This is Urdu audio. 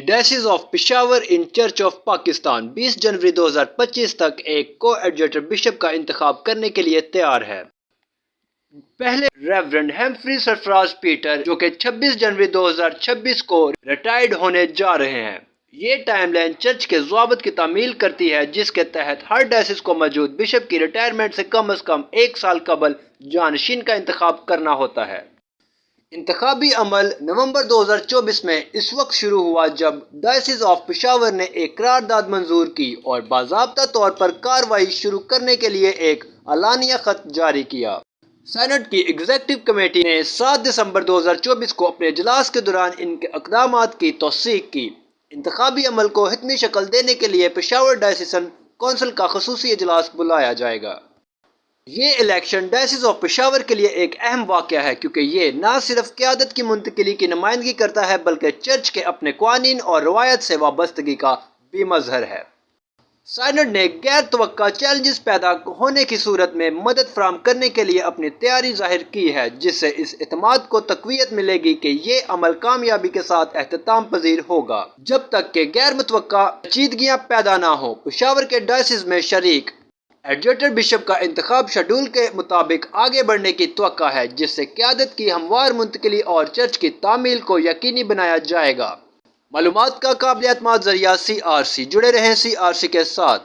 Diocese of Peshawar in church of Pakistan 20 جنوری 2025 تک ایک کو ایڈجوٹر بشپ کا انتخاب کرنے کے لیے تیار ہے۔ پہلے ریورنڈ ہیمفری سرفراز پیٹر جو کہ 26 جنوری 2026 کو ریٹائرڈ ہونے جا رہے ہیں۔ یہ ٹائم لائن چرچ کے ضوابط کی تعمیل کرتی ہے جس کے تحت ہر ڈائسس کو موجود بشپ کی ریٹائرمنٹ سے کم از کم 1 سال قبل جانشین کا انتخاب کرنا ہوتا ہے۔ انتخابی عمل نومبر 2024 میں اس وقت شروع ہوا جب ڈائسس آف پشاور نے ایک قرارداد منظور کی اور باضابطہ طور پر کارروائی شروع کرنے کے لیے ایک اعلانیہ خط جاری کیا۔ سینٹ کی ایگزیکٹو کمیٹی نے 7 دسمبر 2024 کو اپنے اجلاس کے دوران ان کے اقدامات کی توثیق کی۔ انتخابی عمل کو حتمی شکل دینے کے لیے پشاور ڈائسیسن کونسل کا خصوصی اجلاس بلایا جائے گا۔ یہ الیکشن ڈائسس آف پشاور کے لیے ایک اہم واقعہ ہے کیونکہ یہ نہ صرف قیادت کی منتقلی کی نمائندگی کرتا ہے بلکہ چرچ کے اپنے قوانین اور روایت سے وابستگی کا بھی مظہر ہے۔ سائنڈ نے غیر توقع چیلنجز پیدا ہونے کی صورت میں مدد فراہم کرنے کے لیے اپنی تیاری ظاہر کی ہے جس سے اس اعتماد کو تقویت ملے گی کہ یہ عمل کامیابی کے ساتھ اختتام پذیر ہوگا جب تک کہ غیر متوقع پیچیدگیاں پیدا نہ ہوں۔ پشاور کے ڈائسس میں شریک ایڈجوٹر بشپ کا انتخاب شیڈول کے مطابق آگے بڑھنے کی توقع ہے جس سے قیادت کی ہموار منتقلی اور چرچ کی تعمیل کو یقینی بنایا جائے گا۔ معلومات کا قابل اعتماد ذریعہ CRC جڑے رہیں CRC کے ساتھ۔